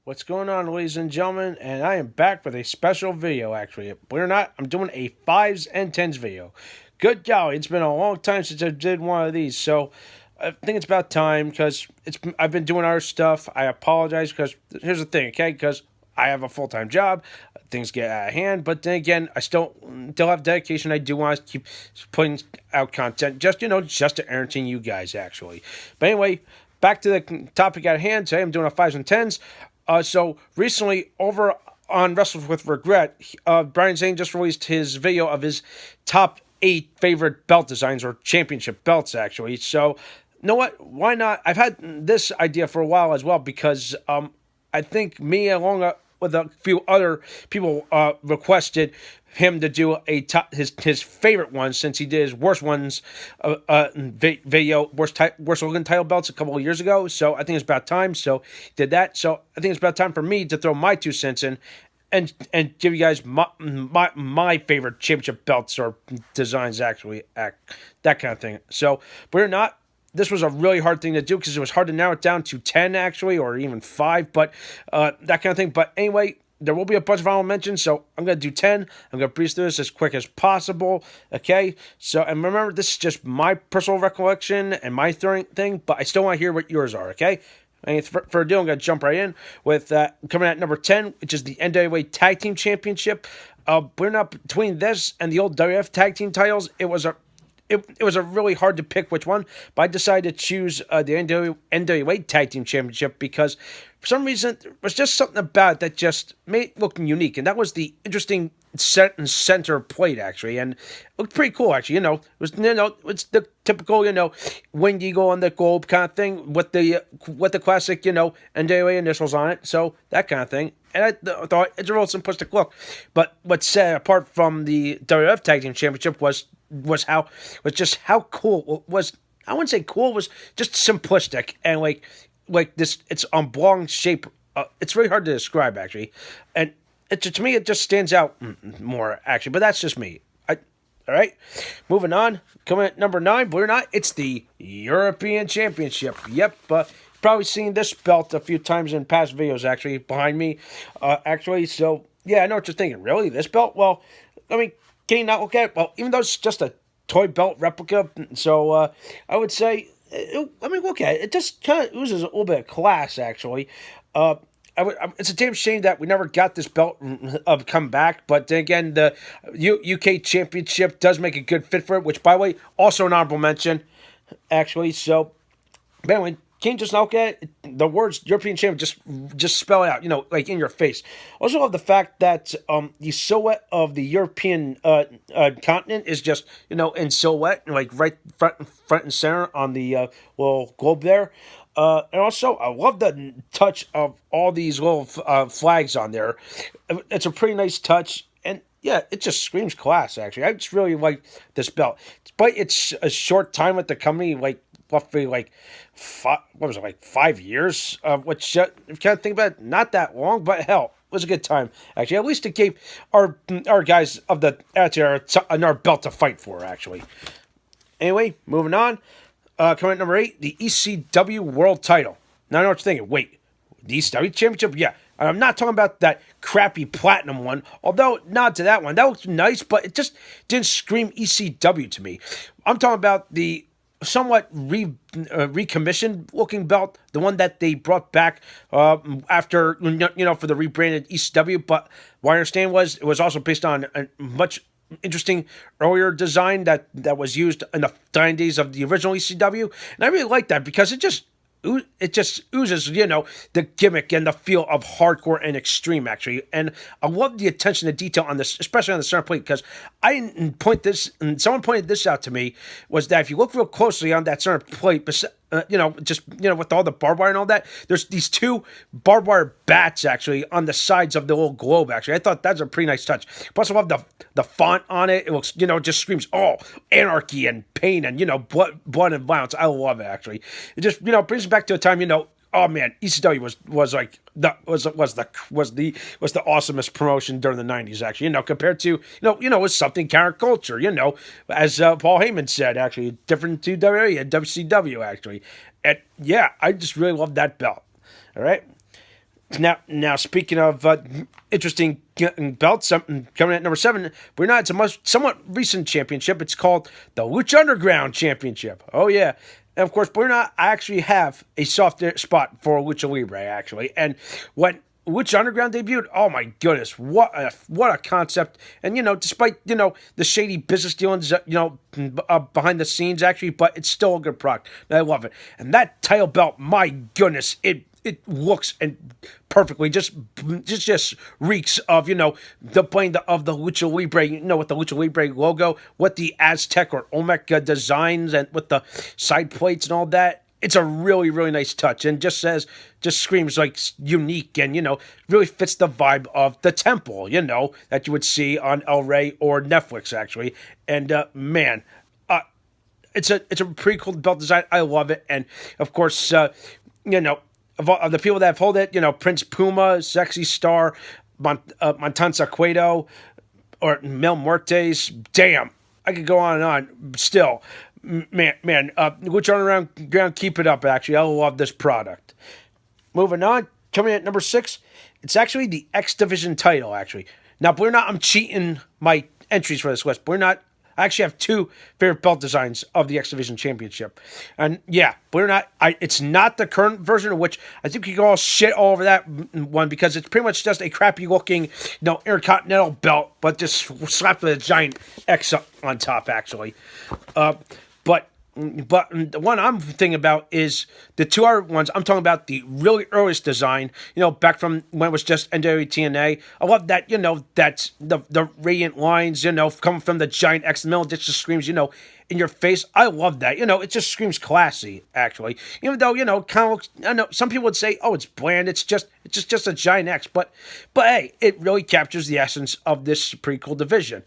What's going on, ladies and gentlemen? And I am back with a special video, actually. Believe it or not, I'm doing a 5s and 10s video. Good golly, it's been a long time since I did one of these, so I think it's about time, because I've been doing other stuff. I apologize, because here's the thing, okay? Because I have a full-time job, things get out of hand, but then again, I still have dedication. I do want to keep putting out content, just to entertain you guys, actually. But anyway, back to the topic at hand. Today I'm doing a 5s and 10s. So recently, over on Wrestle with Regret, Brian Zane just released his video of his top 8 favorite belt designs, or championship belts, actually. So, you know what? Why not? I've had this idea for a while as well, because I think me, along with a few other people, requested him to do a top his favorite ones, since he did his worst ones video, worst looking title belts a couple of years ago. So I think it's about time. So he did that. So I think it's about time for me to throw my 2 cents in, and give you guys my favorite championship belts or designs, actually, that kind of thing. So we're not. This was a really hard thing to do, because it was hard to narrow it down to 10, actually, or even 5, but that kind of thing. But anyway, there will be a bunch of honorable mentions, so I'm going to do 10. I'm going to breeze through this as quick as possible, okay? So, and remember, this is just my personal recollection and my thing, but I still want to hear what yours are, okay? And for ado, I'm going to jump right in with coming at number 10, which is the NWA Tag Team Championship. We're not between this and the old WF Tag Team titles. It was a really hard to pick which one, but I decided to choose the NWA Tag Team Championship, because for some reason there was just something about it that just made it look unique, and that was the interesting center plate, actually, and it looked pretty cool, actually. It was it's the typical Winged Eagle on the globe kind of thing with the classic NWA initials on it, so that kind of thing. And I thought it's a real simplistic look, but what set apart from the WWF Tag Team Championship was just how cool it was. I wouldn't say cool, it was just simplistic, and like this, it's oblong shape. It's really hard to describe, actually, and to me it just stands out more, actually. But that's just me. All right, moving on. Coming at number 9, believe it or not, it's the European Championship. Yep, probably seen this belt a few times in past videos, actually, behind me, actually. So yeah, I know what you're thinking. Really, this belt? Well, I mean, can you not look at it? Well, even though it's just a toy belt replica, so I would say, look at it. It just kind of oozes a little bit of class, actually. It's a damn shame that we never got this belt come back, but then again, the UK Championship does make a good fit for it, which, by the way, also an honorable mention, actually. So, but anyway, can you just look at it? The words European Champion just spell it out, like in your face. Also love the fact that the silhouette of the European continent is just, in silhouette, like right front and center on the little globe there. And also, I love the touch of all these little flags on there. It's a pretty nice touch, and yeah, it just screams class, actually. I just really like this belt. Despite its a short time with the company, roughly 5 years, which, if you kind of think about it, not that long, but hell, it was a good time, actually. At least it gave our guys of the Attitude another belt to fight for, actually. Anyway, moving on. Coming at number 8, the ECW World Title. Now I know what you're thinking. Wait, the ECW Championship? Yeah. I'm not talking about that crappy platinum one, although not to that one. That looks nice, but it just didn't scream ECW to me. I'm talking about the somewhat recommissioned looking belt, the one that they brought back after, for the rebranded ECW. But what I understand was it was also based on a much interesting earlier design that was used in the dying days of the original ECW, and I really like that, because it just oozes, the gimmick and the feel of hardcore and extreme, actually. And I love the attention to detail on this, especially on the center plate, because I didn't point this, and someone pointed this out to me, was that if you look real closely on that center plate, with all the barbed wire and all that, there's these 2 barbed wire bats, actually, on the sides of the little globe, actually. I thought that's a pretty nice touch. Plus, I love the font on it. It looks, just screams, anarchy and pain and, blood and violence. I love it, actually. It just, brings us back to a time, Oh man, ECW was like the awesomest promotion during the '90s. Actually, compared to it was something counterculture. As Paul Heyman said, actually different to WWE and WCW actually, and yeah, I just really love that belt. All right. Now, speaking of interesting belts, coming at number 7, we're not. It's a somewhat recent championship. It's called the Lucha Underground Championship. Oh yeah, and of course, we're not. I actually have a soft spot for Lucha Libre actually, and when Lucha Underground debuted, oh my goodness, what a concept! And despite the shady business dealings, behind the scenes actually, but it's still a good product. And I love it. And that title belt, my goodness, it looks and perfectly just reeks of the playing of the Lucha Libre, with the Lucha Libre logo, with the Aztec or Olmec designs, and with the side plates and all that. It's a really, really nice touch, and just screams like unique, and really fits the vibe of the temple, that you would see on El Rey or Netflix actually. And man, it's a pretty cool belt design. I love it, and of course, of the people that have held it, Prince Puma, Sexy Star, Montanza Cueto, or Mil Muertes. Damn, I could go on and on. Still, man, Lucha Underground, keep it up. Actually, I love this product. Moving on, coming at number 6, it's actually the X Division title. Actually, now we're not. I'm cheating my entries for this list. We're not. I actually have 2 favorite belt designs of the X Division Championship. And yeah, believe it or not, it's not the current version, of which I think you can all shit all over that one because it's pretty much just a crappy looking, Intercontinental belt, but just slapped with a giant X on top, actually. But the one I'm thinking about is the 2 other ones. I'm talking about the really earliest design, back from when it was just NWA TNA. I love that, that's the radiant lines, coming from the giant X in the middle. It just screams, in your face. I love that. It just screams classy, actually. Even though, kind of looks, I know some people would say, oh, it's bland. It's just a giant X. But hey, it really captures the essence of this pretty cool division.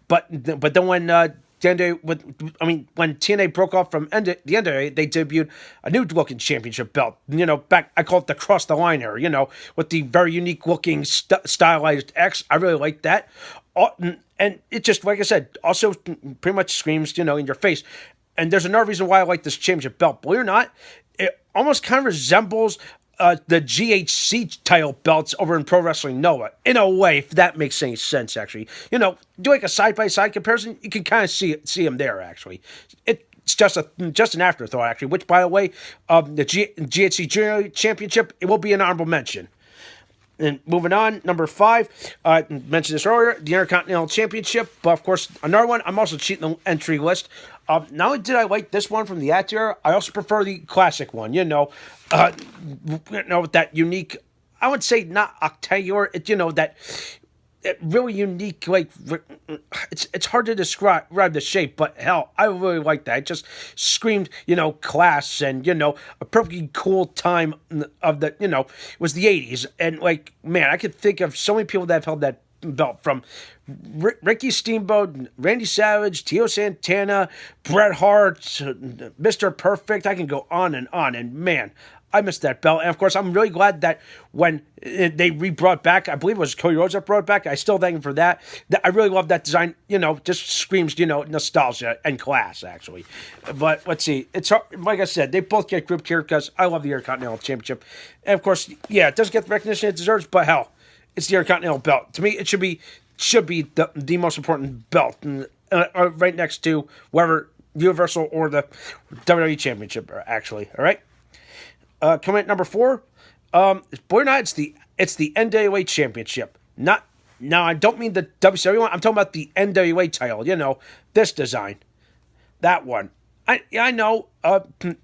But then when when TNA broke off from the NWA, they debuted a new looking championship belt. Back, I call it the cross the line era. With the very unique looking stylized X. I really like that. And it just, like I said, also pretty much screams, in your face. And there's another reason why I like this championship belt. Believe it or not, it almost kind of resembles the GHC title belts over in Pro Wrestling Noah, in a way, if that makes any sense, actually. Do like a side-by-side comparison, you can kind of see them there, actually. It's just an afterthought, actually, which, by the way, the GHC Junior Championship, it will be an honorable mention. And moving on, number 5, I mentioned this earlier, the Intercontinental Championship, but of course, another one, I'm also cheating the entry list. Not only did I like this one from the Attitude Era, I also prefer the classic one, with that unique, I would say not octagonal, that really unique, like, it's hard to describe the shape, but hell, I really like that. It just screamed, class and, a perfectly cool time of the, it was the 80s. And, like, man, I could think of so many people that have held that belt, from Ricky Steamboat, Randy Savage, Tio Santana, Bret Hart, Mr. Perfect. I can go on, and man, I missed that belt. And of course, I'm really glad that when they brought back, I believe it was Cody Rhodes that brought it back. I still thank him for that. I really love that design. Just screams, nostalgia and class, actually. But let's see. It's like I said, they both get grouped here because I love the Intercontinental Championship. And of course, yeah, it doesn't get the recognition it deserves, but hell, it's the Intercontinental belt. To me, it should be the most important belt, right next to whatever Universal or the WWE Championship, actually. All right. Coming at number 4, believe it or not, it's the NWA Championship. Now, I don't mean the WCW one. I'm talking about the NWA title. This design, that one. I know.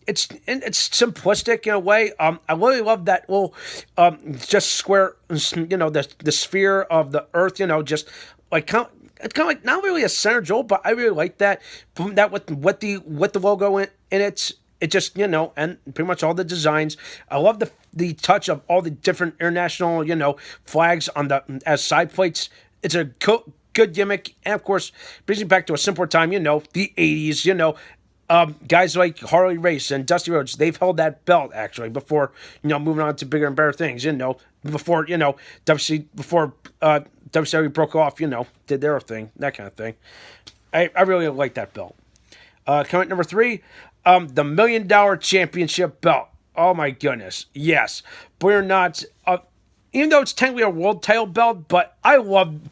It's simplistic in a way. I really love that little, just square. The sphere of the Earth. Just like it's kind of like not really a center jewel, but I really like that. That with the logo in it. It just, and pretty much all the designs. I love the touch of all the different international, flags on as side plates. It's a good gimmick. And of course, brings me back to a simpler time, the 80s, Guys like Harley Race and Dusty Rhodes, they've held that belt actually before, moving on to bigger and better things. Before WCW broke off, did their thing, that kind of thing. I really like that belt. Coming at number 3, the $1 million championship belt. Oh my goodness, yes. We're not. Even though it's technically a world title belt, but I love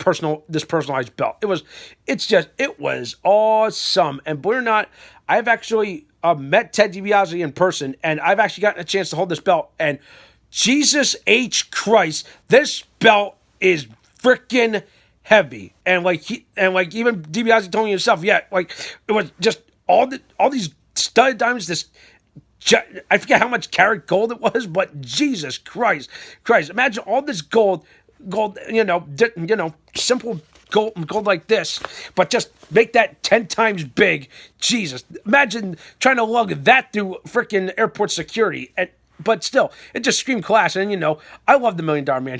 this personalized belt. It was awesome. And believe it or not, I've actually met Ted DiBiase in person, and I've actually gotten a chance to hold this belt. And Jesus H Christ, this belt is freaking heavy. And even DiBiase told me himself, yeah, like it was just all these studded diamonds, I forget how much carat gold it was, but Jesus Christ, imagine all this gold, simple gold like this, but just make that 10 times big. Jesus, imagine trying to lug that through freaking airport security, but still, it just screamed class. And I love the $1 Million Man.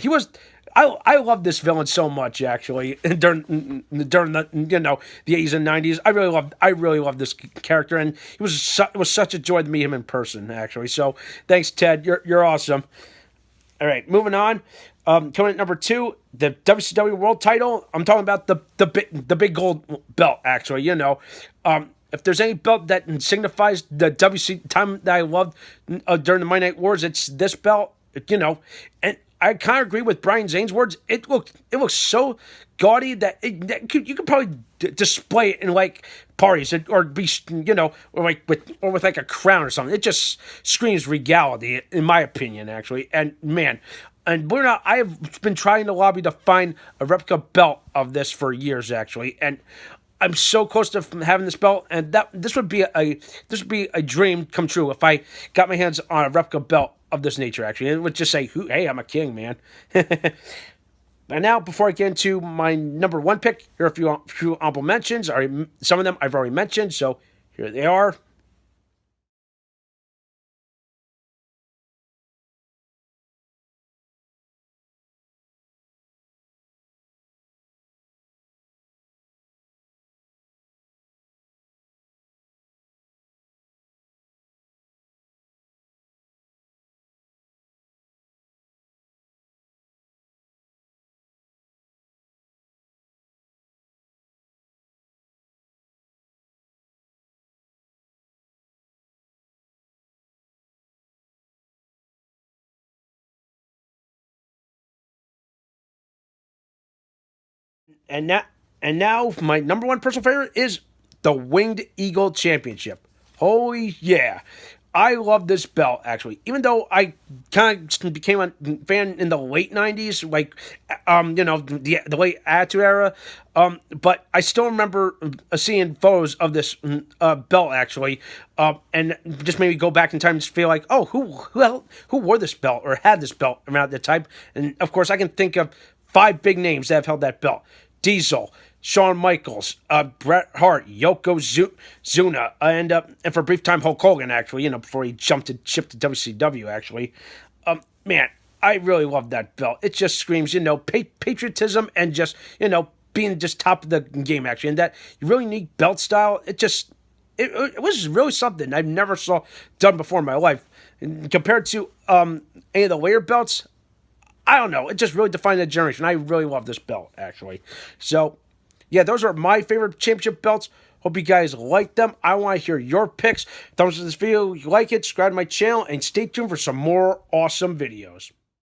I love this villain so much actually during the the 80s and 90s. I really loved this character, and it was such a joy to meet him in person actually. So thanks, Ted. You're awesome. All right, moving on. Coming at number 2, the WCW World Title. I'm talking about the big gold belt actually. If there's any belt that signifies the WC time that I loved during the Monday Night Wars, it's this belt. And I kind of agree with Brian Zane's words. It looks so gaudy that you could probably display it in like parties or be with like a crown or something. It just screams regality, in my opinion, actually. And man, and believe it or not, I have been trying to lobby to find a replica belt of this for years, actually, and I'm so close to having this belt, and this would be a dream come true if I got my hands on a replica belt of this nature, actually. And it would just say, hey, I'm a king, man. But now, before I get into my number 1 pick, here are a few honorable mentions. Some of them I've already mentioned, so here they are. And now, my number 1 personal favorite is the Winged Eagle Championship. Holy yeah. I love this belt, actually. Even though I kind of became a fan in the late 90s, the late Attitude Era, but I still remember seeing photos of this belt, actually, and just maybe go back in time and just feel like, oh, who wore this belt or had this belt around that time? And, of course, I can think of 5 big names that have held that belt. Diesel, Shawn Michaels, Bret Hart, Yokozuna, and for a brief time Hulk Hogan, actually, before he ship to WCW, actually. Man, I really love that belt. It just screams, patriotism and just, being just top of the game, actually. And that really neat belt style, it was really something I've never saw done before in my life. And compared to any of the later belts, I don't know. It just really defined that generation. I really love this belt, actually. So, yeah, those are my favorite championship belts. Hope you guys like them. I want to hear your picks. Thumbs up this video if you like it. Subscribe to my channel. And stay tuned for some more awesome videos.